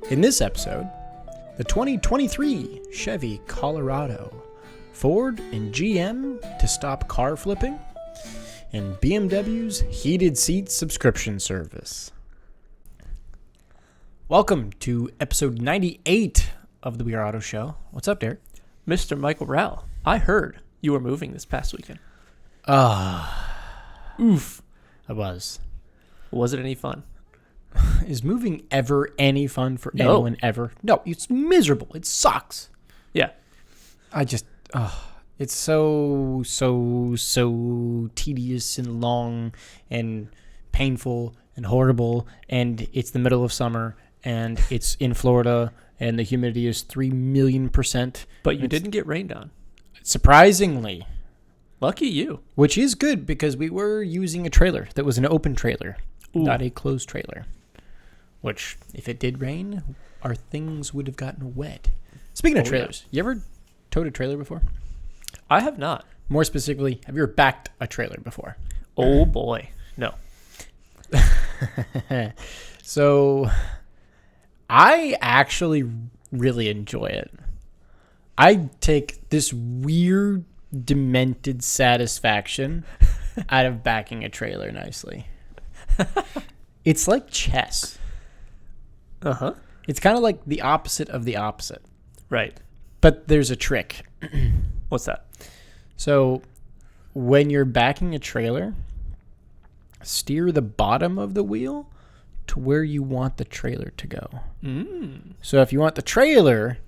In this episode, the 2023 Chevy Colorado, Ford and GM to stop car flipping, and BMW's heated seat subscription service. Welcome to episode 98 of the We Are Auto Show. What's up, Derek? Mr. Michael Rowell, I heard you were moving this past weekend. Oof. I was. Was it any fun? Is moving ever any fun for No. anyone ever? No, it's miserable. It sucks. Yeah. It's so tedious and long and painful and horrible, and it's the middle of summer, and it's in Florida, and the humidity is 3,000,000%. But you didn't get rained on. Surprisingly. Lucky you. Which is good, because we were using a trailer that was an open trailer, not a closed trailer. Which, if it did rain, our things would have gotten wet. Speaking of trailers, You ever towed a trailer before? I have not. More specifically, have you ever backed a trailer before? Oh boy. No. So, I actually really enjoy it. I take this weird, demented satisfaction out of backing a trailer nicely. It's like chess. Uh-huh. It's kind of like the opposite of the opposite. Right. But there's a trick. What's that? So, when you're backing a trailer, steer the bottom of the wheel to where you want the trailer to go. So if you want the trailer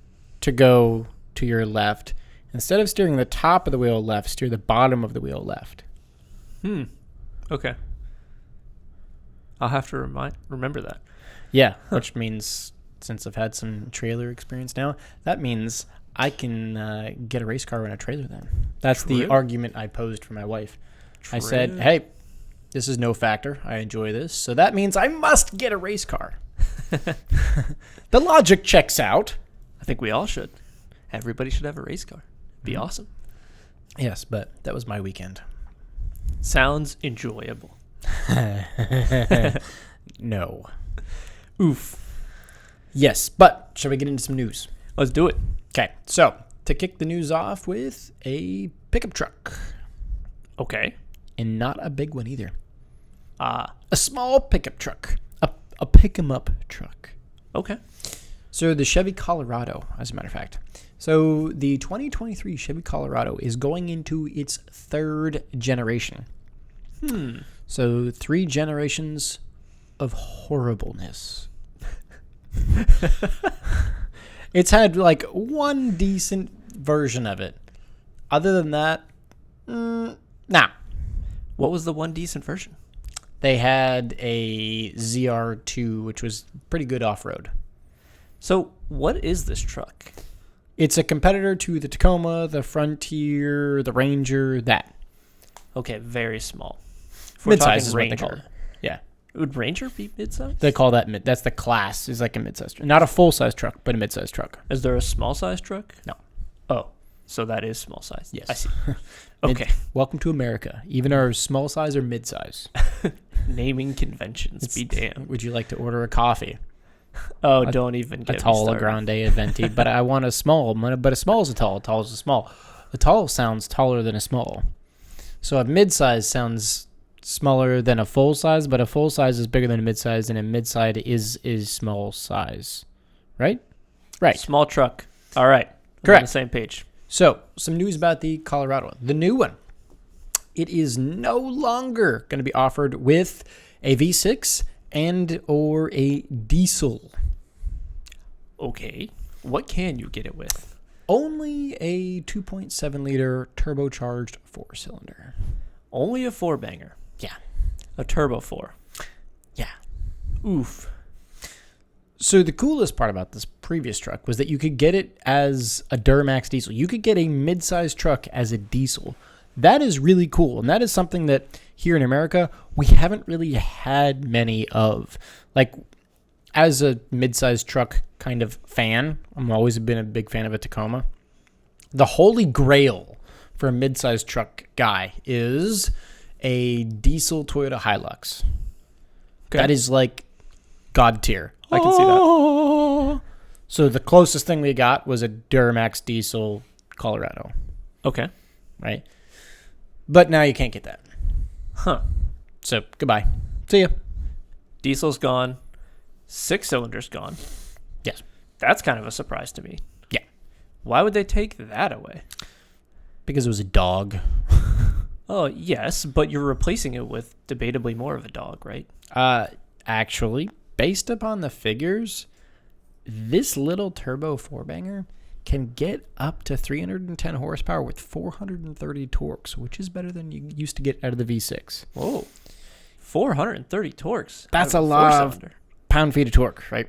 to go to your left, instead of steering the top of the wheel left, steer the bottom of the wheel left. Okay. I'll have to remember that. Yeah, which means, since I've had some trailer experience now, that means I can get a race car in a trailer then. That's the argument I posed for my wife. I said, hey, this is no factor. I enjoy this. So that means I must get a race car. The logic checks out. I think we all should. Everybody should have a race car. Be awesome. Yes, but that was my weekend. Sounds enjoyable. No. Oof. Yes, but shall we get into some news? Let's do it. Okay, so to kick the news off with a pickup truck. Okay. And not a big one either. A small pickup truck. A pick-em-up truck. Okay. So the Chevy Colorado, as a matter of fact. So the 2023 Chevy Colorado is going into its third generation. So 3 generations of horribleness. It's had like one decent version of it. Other than that, nah. What was the one decent version? They had a ZR2, which was pretty good off-road. So what is this truck? It's a competitor to the Tacoma, the Frontier, the Ranger, that. Okay, very small. Mid-size is what they call it. Yeah. Would Ranger be mid-size? They call that that's the class. Is like a mid-size truck. Not a full-size truck, but a mid-size truck. Is there a small-size truck? No. Oh, so that is small size. Yes. I see. Okay. Welcome to America. Even our small size or mid-size. Naming conventions. Be damned. Would you like to order a coffee? Oh, don't even get a tall, me a grande, a venti. But I want a small. But a small is a tall. A tall is a small. A tall sounds taller than a small. So a mid-size sounds smaller than a full-size, but a full-size is bigger than a mid-size, and a mid-size is small size. Right? Right. Small truck. All right. Correct. On the same page. So, some news about the Colorado. The new one. It is no longer going to be offered with a V6 and or a diesel. Okay. What can you get it with? Only a 2.7-liter turbocharged 4-cylinder. Only a 4-banger. Yeah. A turbo 4. Yeah. Oof. So the coolest part about this previous truck was that you could get it as a Duramax diesel. You could get a mid-sized truck as a diesel. That is really cool, and that is something that here in America we haven't really had many of. Like, as a mid-sized truck kind of fan, I've always been a big fan of a Tacoma. The holy grail for a mid-sized truck guy is a diesel Toyota Hilux. Okay. That is like God tier. I can see that. So the closest thing we got was a Duramax diesel Colorado, Okay. right? But now you can't get that. Huh. So goodbye. See ya. Diesel's gone. 6-cylinder's gone. Yes. That's kind of a surprise to me. Yeah. Why would they take that away? Because it was a dog. Oh, yes, but you're replacing it with debatably more of a dog, right? Actually, based upon the figures, this little turbo four-banger can get up to 310 horsepower with 430 torques, which is better than you used to get out of the V6. Whoa. 430 torques. That's a lot of pound-feet of torque, right?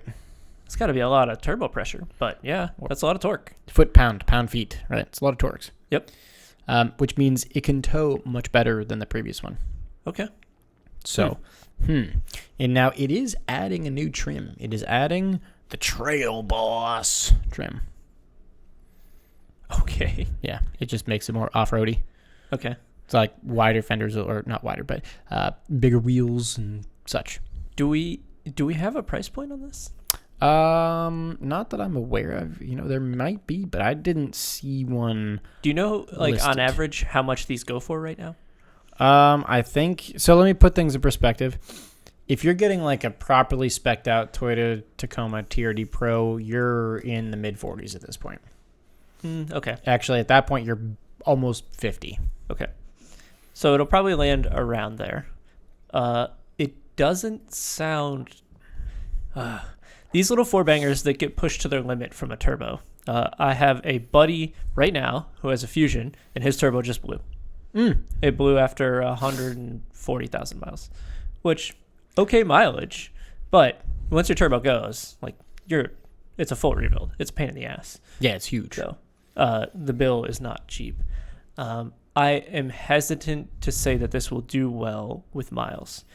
It's got to be a lot of turbo pressure, but yeah, that's a lot of torque. Foot-pound, pound-feet, right? It's a lot of torques. Yep. Which means it can tow much better than the previous one. Okay. So, And now it is adding a new trim. It is adding the Trail Boss trim. Okay. Yeah, it just makes it more off-roady. Okay. It's like wider fenders, or not wider, but bigger wheels and such. Do we have a price point on this? Not that I'm aware of. There might be, but I didn't see one. Do you know, like, listed. on average, how much these go for right now? I think so. Let me put things in perspective. If you're getting like a properly spec'd out Toyota Tacoma TRD Pro, you're in the mid 40s at this point. Okay. Actually, at that point, you're almost 50. Okay. So it'll probably land around there. It doesn't sound... these little four-bangers that get pushed to their limit from a turbo. I have a buddy right now who has a Fusion, and his turbo just blew. It blew after 140,000 miles, which, okay mileage, but once your turbo goes, like, it's a full rebuild. It's a pain in the ass. Yeah, it's huge. So the bill is not cheap. I am hesitant to say that this will do well with miles.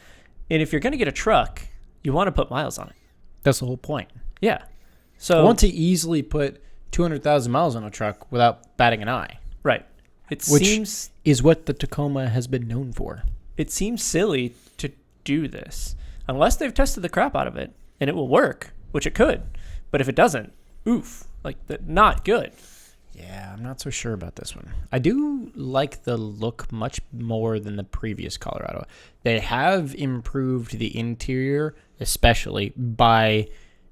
And if you're going to get a truck, you want to put miles on it. That's the whole point. Yeah. So I want to easily put 200,000 miles on a truck without batting an eye. Right. Which is what the Tacoma has been known for. It seems silly to do this unless they've tested the crap out of it and it will work, which it could. But if it doesn't, oof, like, not good. Yeah, I'm not so sure about this one. I do like the look much more than the previous Colorado. They have improved the interior, especially by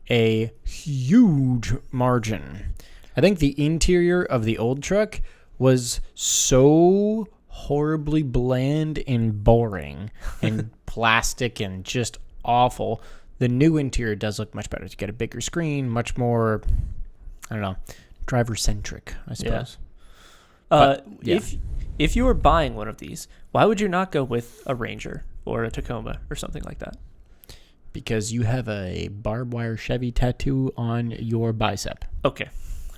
a huge margin. I think the interior of the old truck was so horribly bland and boring and plastic and just awful. The new interior does look much better. You get a bigger screen, much more, I don't know, driver-centric, I suppose. Yeah. Yeah. If you were buying one of these, why would you not go with a Ranger or a Tacoma or something like that? Because you have a barbed wire Chevy tattoo on your bicep. Okay.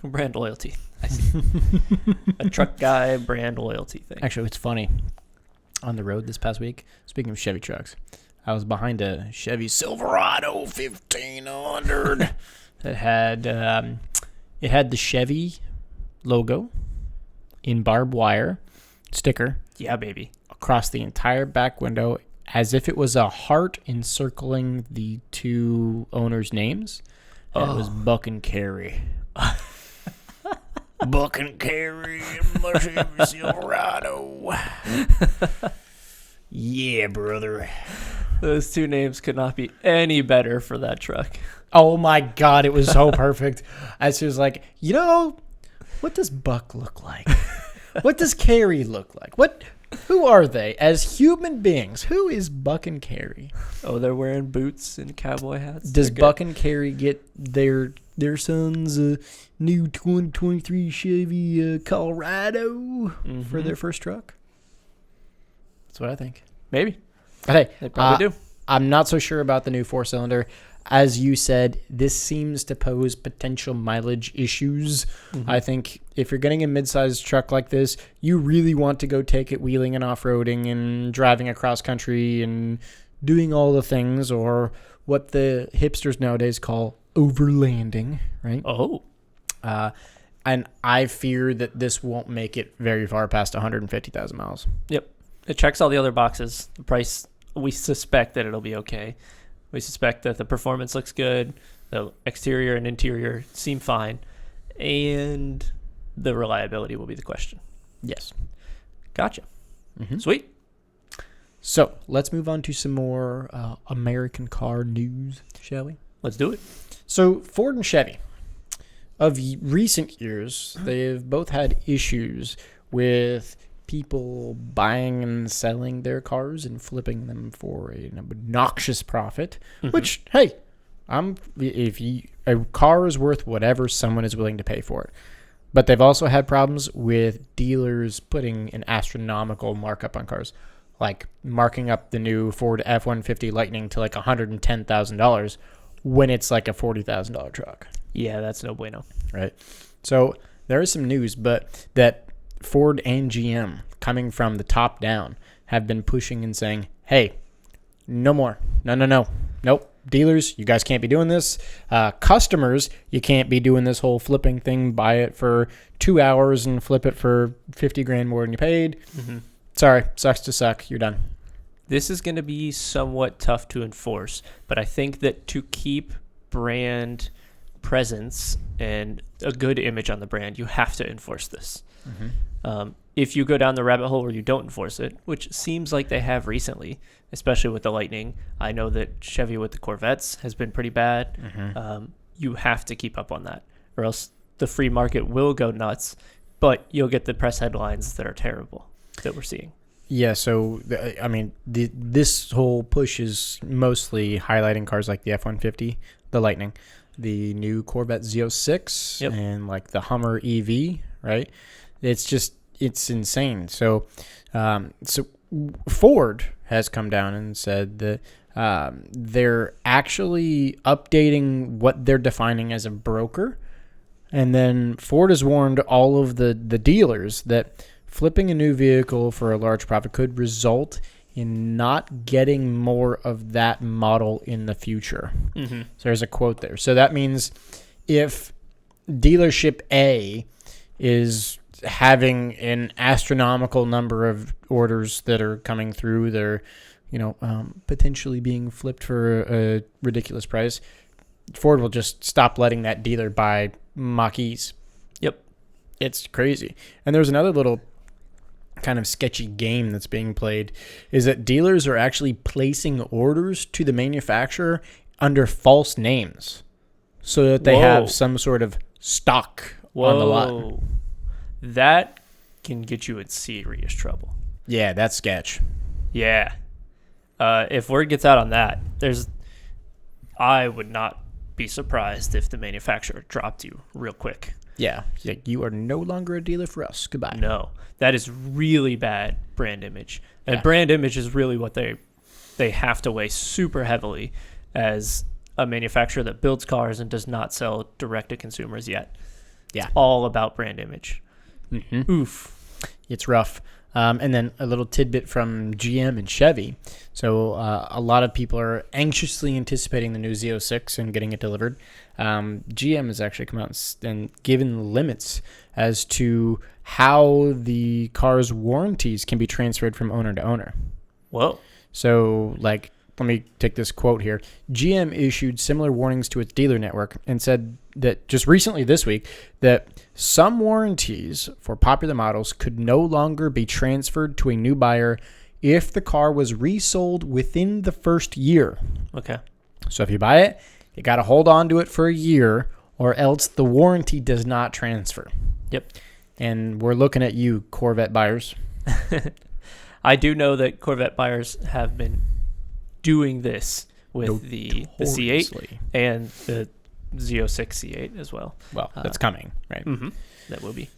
Brand loyalty. I see. A truck guy brand loyalty thing. Actually, it's funny. On the road this past week, speaking of Chevy trucks, I was behind a Chevy Silverado 1500 that had the Chevy logo in barbed wire sticker. Yeah, baby. Across the entire back window, as if it was a heart encircling the two owners' names. And it was Buck and Carey. Buck and Carey in my Chevy Silverado. Yeah, brother. Those two names could not be any better for that truck. Oh my God, it was so perfect. I was like, what does Buck look like? What does Carey look like? Who are they as human beings? Who is Buck and Carey? Oh, they're wearing boots and cowboy hats. Does Buck and Carey get their son's new 2023 Chevy Colorado for their first truck? That's what I think. Maybe. Hey, They probably do. I'm not so sure about the new 4-cylinder. As you said, this seems to pose potential mileage issues. I think if you're getting a mid-sized truck like this, you really want to go take it wheeling and off-roading and driving across country and doing all the things, or what the hipsters nowadays call overlanding, right? Oh. And I fear that this won't make it very far past 150,000 miles. Yep. It checks all the other boxes. The price, we suspect that it'll be okay. We suspect that the performance looks good. The exterior and interior seem fine, and the reliability will be the question. Yes. Gotcha. Mm-hmm. Sweet. So let's move on to some more American car news, shall we? Let's do it. So Ford and Chevy, of recent years, they've both had issues with people buying and selling their cars and flipping them for an obnoxious profit. Which, hey, a car is worth whatever someone is willing to pay for it. But they've also had problems with dealers putting an astronomical markup on cars, like marking up the new Ford F-150 Lightning to like $110,000 when it's like a $40,000 truck. Yeah, that's no bueno. Right. So there is some news, but that Ford and GM, coming from the top down, have been pushing and saying, hey, no more. No. Nope. Dealers, you guys can't be doing this. Customers, you can't be doing this whole flipping thing. Buy it for 2 hours and flip it for $50,000 more than you paid. Mm-hmm. Sorry, sucks to suck. You're done. This is going to be somewhat tough to enforce, but I think that to keep brand presence and a good image on the brand, you have to enforce this. Mm-hmm. If you go down the rabbit hole where you don't enforce it, which seems like they have recently, especially with the Lightning, I know that Chevy with the Corvettes has been pretty bad. Mm-hmm. You have to keep up on that, or else the free market will go nuts, but you'll get the press headlines that are terrible that we're seeing. Yeah, so, this whole push is mostly highlighting cars like the F-150, the Lightning, the new Corvette Z06, yep, and like the Hummer EV, right? It's insane. So Ford has come down and said that they're actually updating what they're defining as a broker. And then Ford has warned all of the dealers that flipping a new vehicle for a large profit could result in not getting more of that model in the future. Mm-hmm. So there's a quote there. So that means if dealership A is having an astronomical number of orders that are coming through, they're potentially being flipped for a ridiculous price, Ford will just stop letting that dealer buy Mach-E's. Yep. It's crazy. And there's another little kind of sketchy game that's being played, is that dealers are actually placing orders to the manufacturer under false names so that they have some sort of stock on the lot. That can get you in serious trouble. Yeah, that's sketch. Yeah. If word gets out on that, I would not be surprised if the manufacturer dropped you real quick. Yeah, you are no longer a dealer for us. Goodbye. No, that is really bad brand image. And brand image is really what they have to weigh super heavily as a manufacturer that builds cars and does not sell direct to consumers yet. Yeah. It's all about brand image. Mm-hmm. Oof. It's rough. And then a little tidbit from GM and Chevy. So a lot of people are anxiously anticipating the new Z06 and getting it delivered. GM has actually come out and given limits as to how the car's warranties can be transferred from owner to owner. Whoa. So, let me take this quote here. GM issued similar warnings to its dealer network and said that just recently this week that some warranties for popular models could no longer be transferred to a new buyer if the car was resold within the first year. Okay. So if you buy it, you got to hold on to it for a year or else the warranty does not transfer. Yep. And we're looking at you, Corvette buyers. I do know that Corvette buyers have been doing this with the C8 and the Z06 C8 as well. Well, that's coming, right? Mm-hmm. That will be.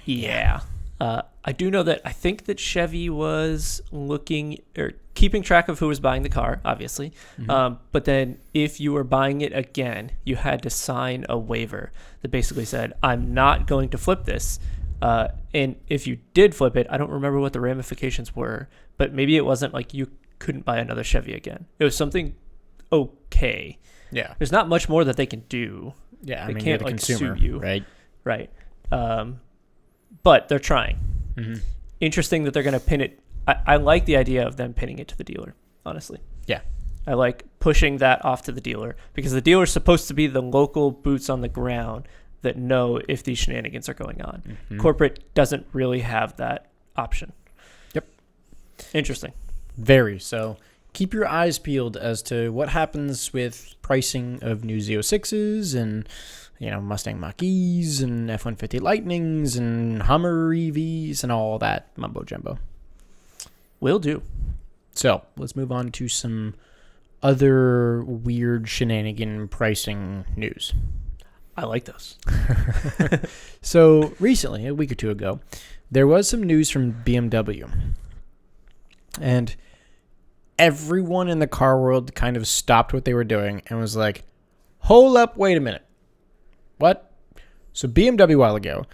Yeah. I do know that I think that Chevy was looking or keeping track of who was buying the car, obviously. Mm-hmm. But then if you were buying it again, you had to sign a waiver that basically said, I'm not going to flip this. And if you did flip it, I don't remember what the ramifications were, but maybe it wasn't like you couldn't buy another Chevy again. It was something okay. Yeah. There's not much more that they can do. Yeah, they can't you're the consumer, sue you. right? Right. But they're trying. Mm-hmm. Interesting that they're going to pin it. I like the idea of them pinning it to the dealer, honestly. Yeah. I like pushing that off to the dealer because the dealer is supposed to be the local boots on the ground that know if these shenanigans are going on. Mm-hmm. Corporate doesn't really have that option. Yep. Interesting. Very. So keep your eyes peeled as to what happens with pricing of new Z06s and, Mustang Mach-E's and F-150 Lightnings and Hummer EVs and all that mumbo jumbo. Will do. So let's move on to some other weird shenanigan pricing news. I like those. So recently, a week or two ago, there was some news from BMW. And everyone in the car world kind of stopped what they were doing and was like, hold up, wait a minute. What? So BMW a while ago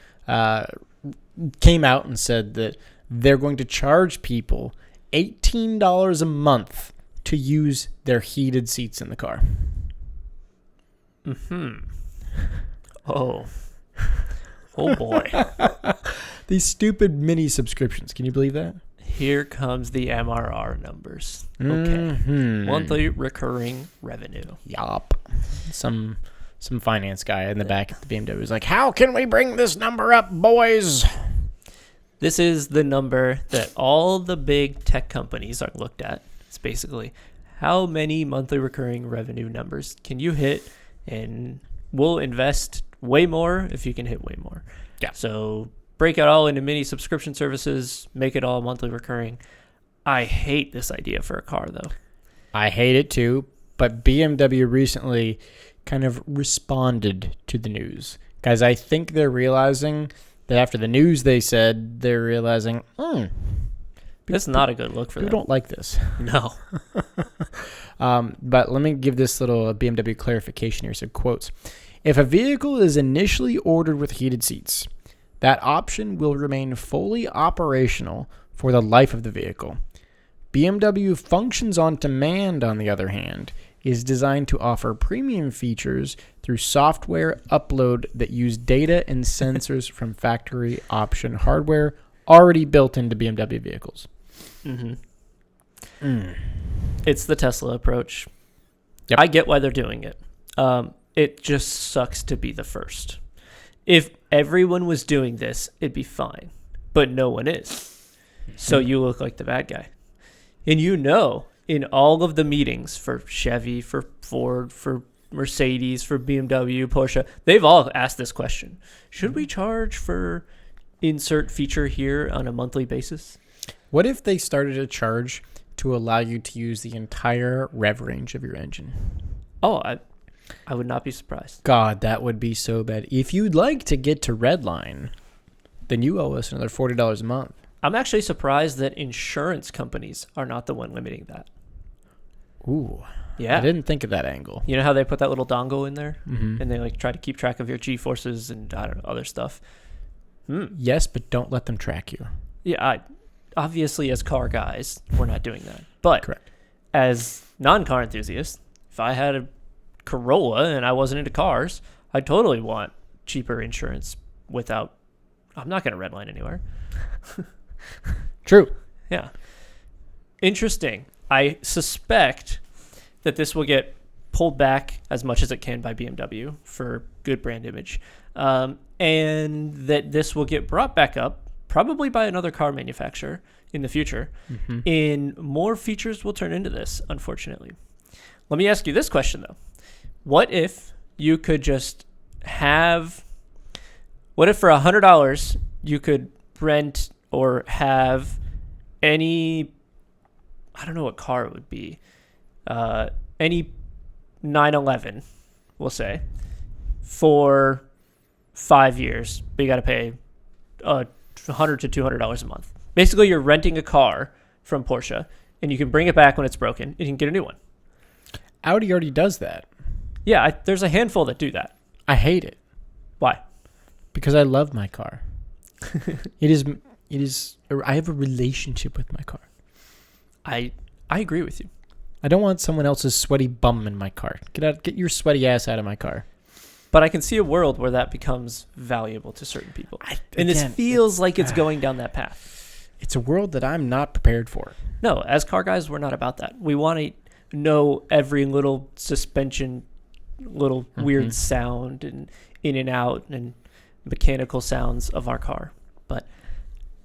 came out and said that they're going to charge people $18 a month to use their heated seats in the car. Oh boy. These stupid mini subscriptions. Can you believe that? Here comes the MRR numbers. Okay. Mm-hmm. Monthly recurring revenue. Yup. Some finance guy in the back at the BMW was like, how can we bring this number up, boys? This is the number that all the big tech companies are looked at. It's basically how many monthly recurring revenue numbers can you hit, and we'll invest way more if you can hit way more. Yeah. So break it all into mini subscription services, make it all monthly recurring. I hate this idea for a car, though. I hate it too, but BMW recently kind of responded to the news. Guys, I think they're realizing that after the news they said, they're realizing, that's not a good look for them. People don't like this. No. But let me give this little BMW clarification here. So quotes, if a vehicle is initially ordered with heated seats, that option will remain fully operational for the life of the vehicle. BMW Functions on Demand, on the other hand, is designed to offer premium features through software upload that use data and sensors from factory option hardware already built into BMW vehicles. It's the Tesla approach. Yep. I get why they're doing it. It just sucks to be the first. If everyone was doing this, it'd be fine. But no one is. So you look like the bad guy. And in all of the meetings for Chevy, for Ford, for Mercedes, for BMW, Porsche, they've all asked this question. Should we charge for insert feature here on a monthly basis? What if they started a charge to allow you to use the entire rev range of your engine? Oh, I would not be surprised. God, that would be so bad. If you'd like to get to Redline, then you owe us another $40 a month. I'm actually surprised that insurance companies are not the one limiting that. Ooh. Yeah. I didn't think of that angle. You know how they put that little dongle in there? Mm-hmm. And they try to keep track of your G-forces and other stuff. Yes, but don't let them track you. Yeah, obviously as car guys, we're not doing that. But Correct. As non-car enthusiasts, if I had a Corolla and I wasn't into cars, I'd totally want cheaper insurance I'm not going to redline anywhere. True. Yeah. Interesting. I suspect that this will get pulled back as much as it can by BMW for good brand image. And that this will get brought back up, probably by another car manufacturer in the future. And more features will turn into this, unfortunately. Let me ask you this question, though. What if you could just what if for $100 you could rent or have any, I don't know what car it would be, any 911, we'll say, for 5 years, but you got to pay $100 to $200 a month. Basically, you're renting a car from Porsche, and you can bring it back when it's broken, and you can get a new one. Audi already does that. Yeah, there's a handful that do that. I hate it. Why? Because I love my car. It is. I have a relationship with my car. I agree with you. I don't want someone else's sweaty bum in my car. Get your sweaty ass out of my car. But I can see a world where that becomes valuable to certain people. And this feels like it's going down that path. It's a world that I'm not prepared for. No, as car guys, we're not about that. We want know every little suspension, little weird sound and in and out and mechanical sounds of our car. But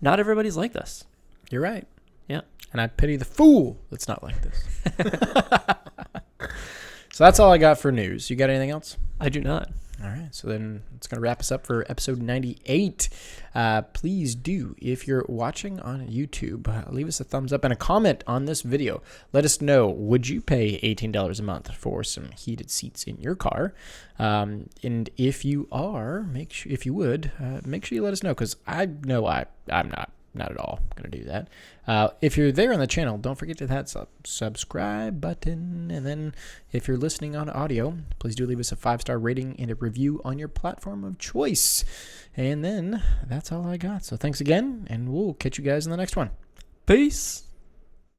not everybody's like this. You're right. Yeah. And I pity the fool that's not like this. So that's all I got for news. You got anything else? I do not. All right, so then it's going to wrap us up for episode 98. Please do, if you're watching on YouTube, leave us a thumbs up and a comment on this video. Let us know, would you pay $18 a month for some heated seats in your car? And if you are, make sure you let us know, because I know I'm not at all going to do that. If you're there on the channel, don't forget to hit that subscribe button. And then if you're listening on audio, please do leave us a 5-star rating and a review on your platform of choice. And then that's all I got. So thanks again, and we'll catch you guys in the next one. Peace.